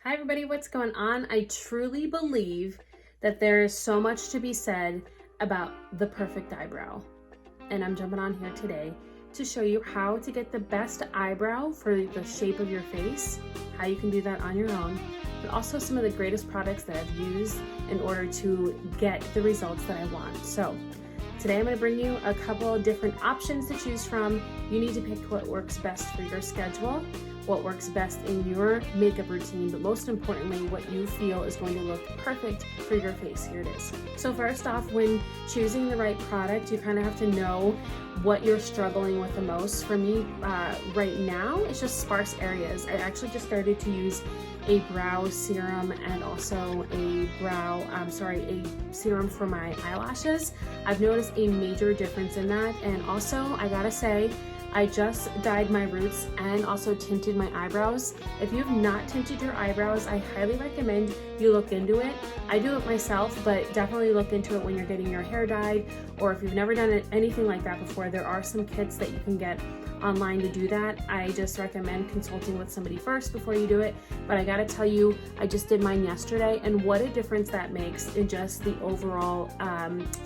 Hi everybody, what's going on? I truly believe that there is so much to be said about the perfect eyebrow. And I'm jumping on here today to show you how to get the best eyebrow for the shape of your face, how you can do that on your own, but also some of the greatest products that I've used in order to get the results that I want. So today I'm going to bring you a couple of different options to choose from. You need to pick what works best for your schedule, what works best in your makeup routine, but most importantly, what you feel is going to look perfect for your face. Here it is. So first off, when choosing the right product, you kind of have to know what you're struggling with the most. For me, right now, it's just sparse areas. I actually just started to use a brow serum and also a serum for my eyelashes. I've noticed a major difference in that, and also I gotta say, I just dyed my roots and also tinted my eyebrows. If you've not tinted your eyebrows, I highly recommend you look into it. I do it myself, but definitely look into it when you're getting your hair dyed, or if you've never done anything like that before, there are some kits that you can get online to do that. I just recommend consulting with somebody first before you do it, but I gotta tell you, I just did mine yesterday, and what a difference that makes in just the overall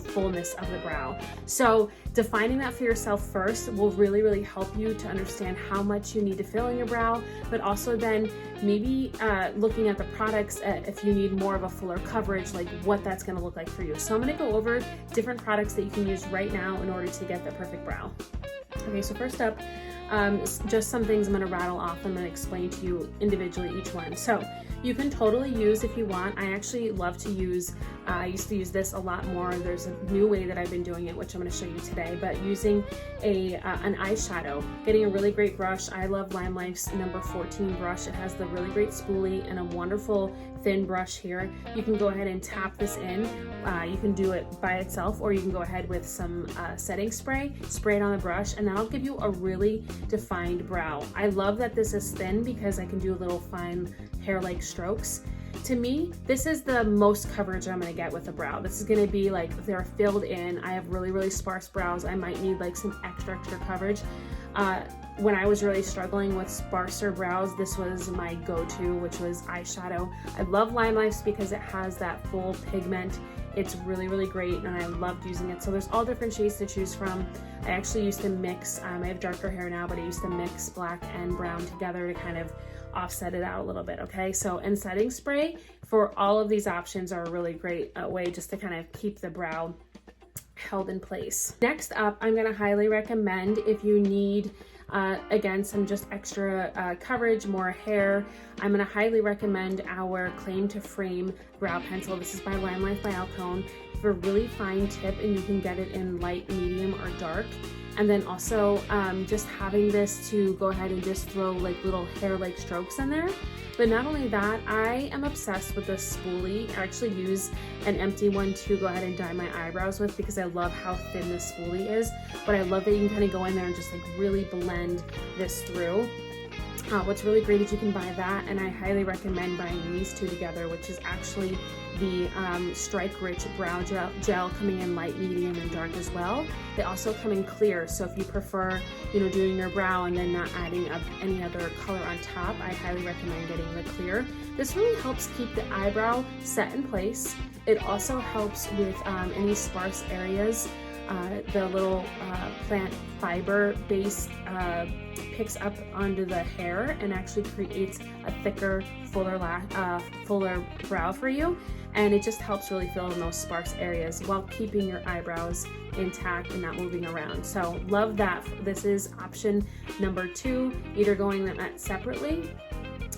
fullness of the brow. So defining that for yourself first will really help you to understand how much you need to fill in your brow, but also then maybe looking at the products if you need more of a fuller coverage, like what that's gonna look like for you. So I'm gonna go over different products that you can use right now in order to get the perfect brow. Okay, so first up, just some things I'm going to rattle off. I'm going to explain to you individually each one. So you can totally use if you want. I actually love to use, I used to use this a lot more. There's a new way that I've been doing it, which I'm going to show you today, but using an eyeshadow, getting a really great brush. I love LimeLife's number 14 brush. It has the really great spoolie and a wonderful thin brush here. You can go ahead and tap this in. You can do it by itself, or you can go ahead with some setting spray, spray it on the brush, and that'll give you a really defined brow. I love that this is thin because I can do little fine hair-like strokes. To me, this is the most coverage I'm gonna get with a brow. This is gonna be like, they're filled in. I have really sparse brows. I might need like some extra coverage. When I was really struggling with sparser brows, this was my go-to, which was eyeshadow. I love LimeLife's because it has that full pigment. It's really great, and I loved using it. So there's all different shades to choose from. I actually used to mix, I have darker hair now, but I used to mix black and brown together to kind of offset it out a little bit, okay? So, and setting spray for all of these options are a really great way just to kind of keep the brow held in place. Next up, I'm gonna highly recommend, if you need again, some just extra coverage, more hair, I'm gonna highly recommend our Claim to Frame brow pencil. This is by LimeLife by Alcone. For a really fine tip, and you can get it in light, medium, or dark. And then also just having this to go ahead and just throw like little hair-like strokes in there. But not only that, I am obsessed with this spoolie. I actually use an empty one to go ahead and dye my eyebrows with because I love how thin this spoolie is. But I love that you can kind of go in there and just like really blend this through. What's really great is you can buy that, and I highly recommend buying these two together, which is actually the Strike Rich Brow Gel coming in light, medium, and dark as well. They also come in clear, so if you prefer, doing your brow and then not adding up any other color on top, I highly recommend getting the clear. This really helps keep the eyebrow set in place. It also helps with any sparse areas. The little plant fiber base picks up onto the hair and actually creates a thicker, fuller brow for you, and it just helps really fill in those sparse areas while keeping your eyebrows intact and not moving around. So love that. This is option number 2, either going that separately.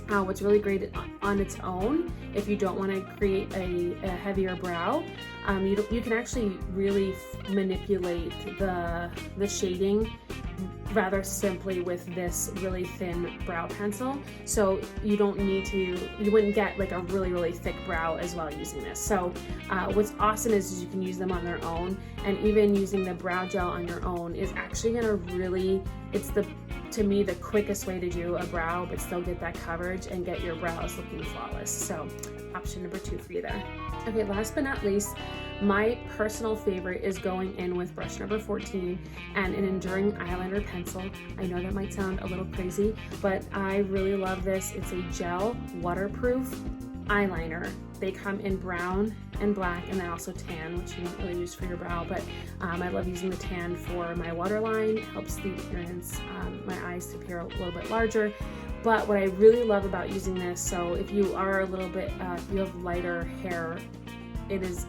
What's really great on its own, if you don't want to create a heavier brow, you can actually really manipulate the shading rather simply with this really thin brow pencil. So you don't need to, you wouldn't get like a really thick brow as well using this. So what's awesome is you can use them on their own, and even using the brow gel on your own is actually gonna really, to me, the quickest way to do a brow, but still get that coverage and get your brows looking flawless. So option number 2 for you there. Okay, last but not least, my personal favorite is going in with brush number 14 and an Enduring eyeliner pencil. I know that might sound a little crazy, but I really love this. It's a gel waterproof eyeliner. They come in brown and black, and then also tan, which you don't really use for your brow, but I love using the tan for my waterline. It helps the appearance, my eyes to appear a little bit larger. But what I really love about using this, so if you are a little bit, if you have lighter hair, this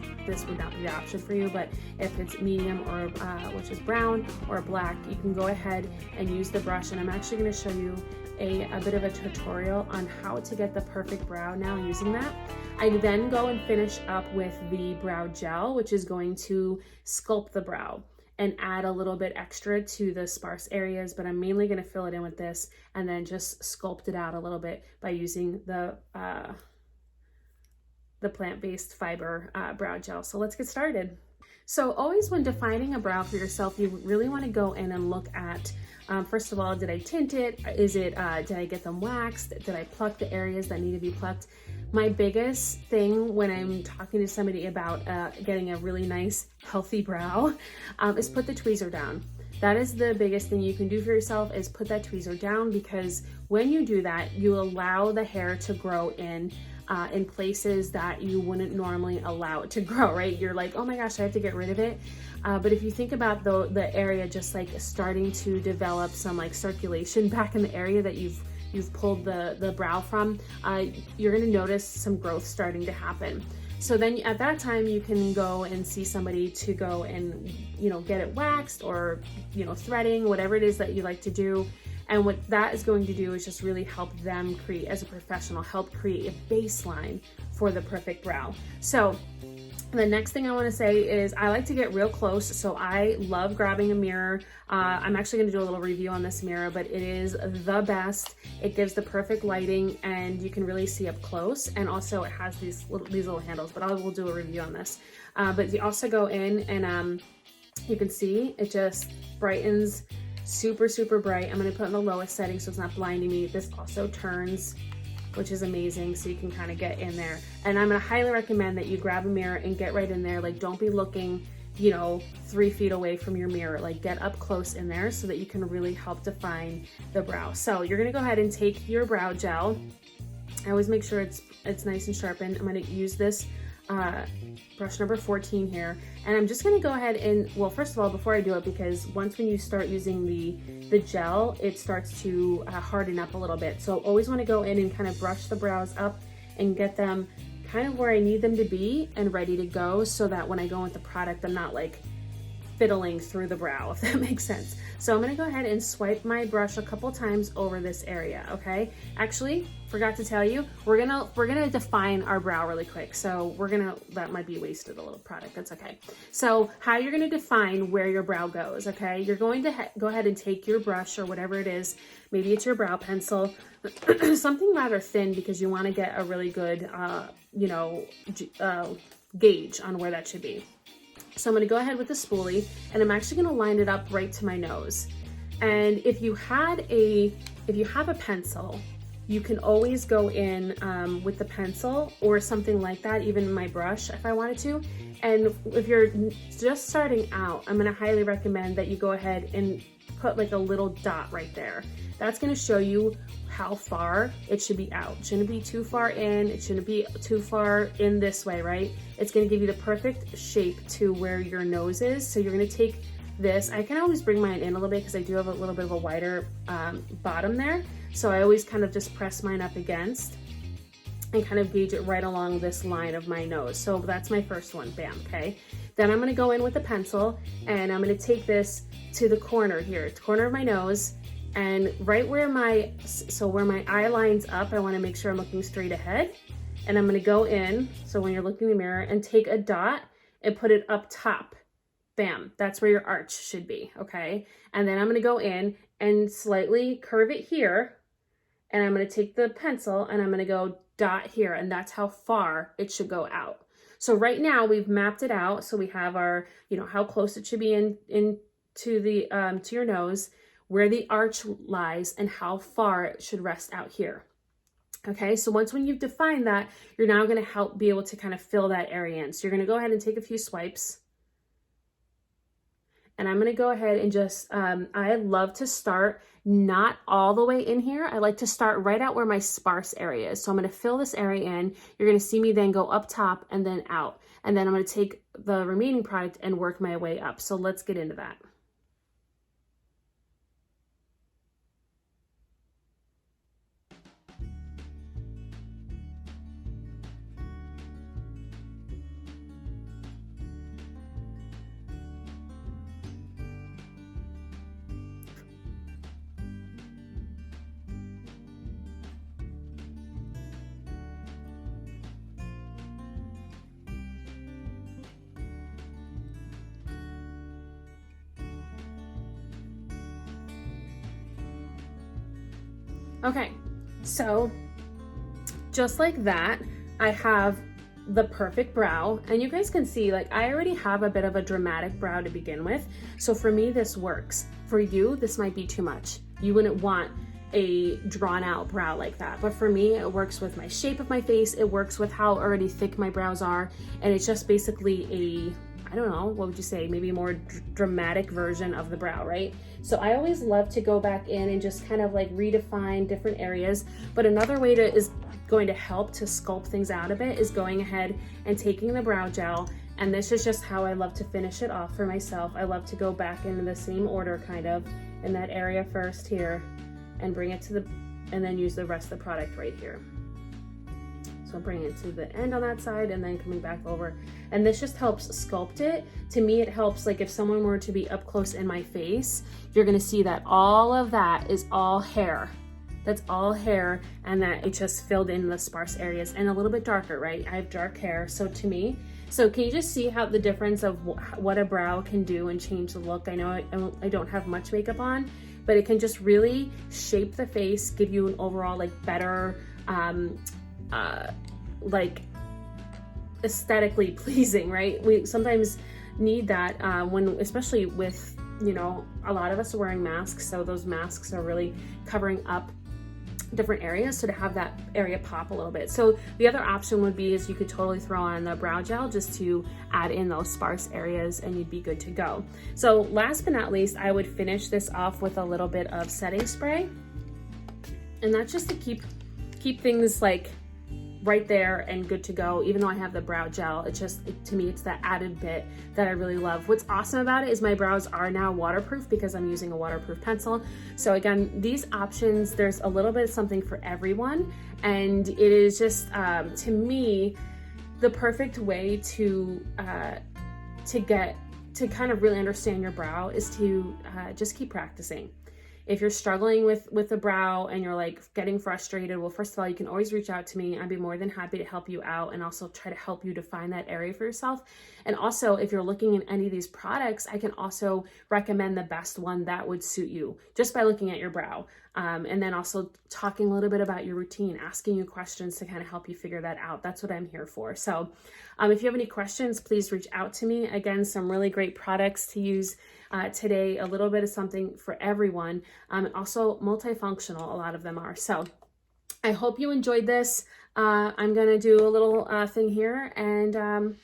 would not be the option for you, but if it's medium or which is brown or black, you can go ahead and use the brush. And I'm actually going to show you a bit of a tutorial on how to get the perfect brow now using that. I then go and finish up with the brow gel, which is going to sculpt the brow and add a little bit extra to the sparse areas, but I'm mainly going to fill it in with this and then just sculpt it out a little bit by using the plant-based fiber brow gel. So let's get started. So always when defining a brow for yourself, you really want to go in and look at, first of all, did I tint it? Did I get them waxed? Did I pluck the areas that need to be plucked? My biggest thing when I'm talking to somebody about getting a really nice, healthy brow is put the tweezer down. That is the biggest thing you can do for yourself, is put that tweezer down, because when you do that, you allow the hair to grow in places that you wouldn't normally allow it to grow, right? You're like, oh my gosh, I have to get rid of it. But if you think about the area just like starting to develop some like circulation back in the area that you've pulled the brow from, you're gonna notice some growth starting to happen. So then at that time you can go and see somebody to go and, get it waxed or, threading, whatever it is that you like to do. And what that is going to do is just really help them create, as a professional, help create a baseline for the perfect brow. So the next thing I want to say is I like to get real close. So I love grabbing a mirror. I'm actually going to do a little review on this mirror, but it is the best. It gives the perfect lighting and you can really see up close. And also it has these little handles, but I will do a review on this. But you also go in and you can see it just brightens super, super bright. I'm going to put in the lowest setting so it's not blinding me. This also turns, which is amazing, so you can kind of get in there. And I'm going to highly recommend that you grab a mirror and get right in there. Like, don't be looking 3 feet away from your mirror. Like, get up close in there so that you can really help define the brow. So you're going to go ahead and take your brow gel. I always make sure it's nice and sharpened. I'm going to use this brush number 14 here, and I'm just going to go ahead and, well, first of all, before I do it, because when you start using the gel, it starts to harden up a little bit. So always want to go in and kind of brush the brows up and get them kind of where I need them to be and ready to go, so that when I go with the product, I'm not like fiddling through the brow, if that makes sense. So I'm going to go ahead and swipe my brush a couple times over this area. Okay, actually forgot to tell you, we're gonna define our brow really quick. So that might be wasted a little product, that's okay. So how you're going to define where your brow goes, okay, you're going to go ahead and take your brush or whatever it is, maybe it's your brow pencil, something rather thin, because you want to get a really good gauge on where that should be. So I'm going to go ahead with the spoolie, and I'm actually going to line it up right to my nose. And if you have a pencil, you can always go in with the pencil or something like that, even my brush if I wanted to. And if you're just starting out, I'm going to highly recommend that you go ahead and put like a little dot right there. That's going to show you how far it should be out. It shouldn't be too far in, it shouldn't be too far in this way, right? It's going to give you the perfect shape to where your nose is. So you're going to take this, I can always bring mine in a little bit because I do have a little bit of a wider bottom there. So I always kind of just press mine up against and kind of gauge it right along this line of my nose. So that's my first one, bam, okay? Then I'm going to go in with a pencil and I'm going to take this to the corner here, the corner of my nose, and right where my eye lines up, I want to make sure I'm looking straight ahead. And I'm going to go in, so when you're looking in the mirror, and take a dot and put it up top. Bam, that's where your arch should be, okay? And then I'm going to go in and slightly curve it here, and I'm going to take the pencil and I'm going to go dot here, and that's how far it should go out. So right now we've mapped it out, so we have our, how close it should be in to your nose. where the arch lies and how far it should rest out here. Okay, so when you've defined that, you're now going to help be able to kind of fill that area in. So you're going to go ahead and take a few swipes. And I'm going to go ahead and just, I love to start not all the way in here. I like to start right out where my sparse area is. So I'm going to fill this area in. You're going to see me then go up top and then out. And then I'm going to take the remaining product and work my way up. So let's get into that. Okay, so just like that, I have the perfect brow, and you guys can see, like, I already have a bit of a dramatic brow to begin with. So for me, this works. For you, this might be too much. You wouldn't want a drawn out brow like that. But for me, it works with my shape of my face. It works with how already thick my brows are. And it's just basically I don't know, what would you say? Maybe a more dramatic version of the brow, right? So I always love to go back in and just kind of like redefine different areas. But another way is going to help to sculpt things out a bit is going ahead and taking the brow gel. And this is just how I love to finish it off for myself. I love to go back into the same order kind of in that area first here and bring it to and then use the rest of the product right here. So bring it to the end on that side and then coming back over. And this just helps sculpt it. To me, it helps, like if someone were to be up close in my face, you're gonna see that all of that is all hair. That's all hair, and that it just filled in the sparse areas and a little bit darker, right? I have dark hair, so to me, so can you just see how the difference of what a brow can do and change the look? I know I don't have much makeup on, but it can just really shape the face, give you an overall like better, like aesthetically pleasing, right? We sometimes need that when, especially with, you know, a lot of us are wearing masks, so those masks are really covering up different areas, so to have that area pop a little bit. So the other option would be is you could totally throw on the brow gel just to add in those sparse areas and you'd be good to go. So last but not least, I would finish this off with a little bit of setting spray, and that's just to keep things like right there and good to go. Even though I have the brow gel, it's just, to me, it's that added bit that I really love. What's awesome about it is my brows are now waterproof because I'm using a waterproof pencil. So again, these options, there's a little bit of something for everyone, and it is just to me the perfect way to get to kind of really understand your brow is to just keep practicing. If you're struggling with the brow and you're like getting frustrated, well, first of all, you can always reach out to me. I'd be more than happy to help you out and also try to help you define that area for yourself. And also, if you're looking in any of these products, I can also recommend the best one that would suit you just by looking at your brow. And then also talking a little bit about your routine, asking you questions to kind of help you figure that out. That's what I'm here for. So if you have any questions, please reach out to me. Again, some really great products to use today, a little bit of something for everyone, and also multifunctional, a lot of them are. So I hope you enjoyed this. I'm gonna do a little thing here, and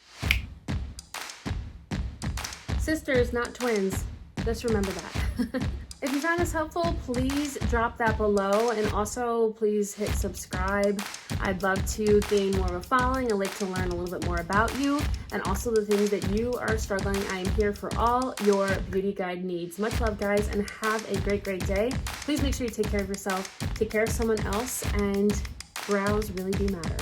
sisters, not twins. Just remember that. If you found this helpful, please drop that below, and also please hit subscribe. I'd love to gain more of a following. I'd like to learn a little bit more about you and also the things that you are struggling. I am here for all your beauty guide needs. Much love, guys, and have a great, great day. Please make sure you take care of yourself, take care of someone else, and brows really do matter.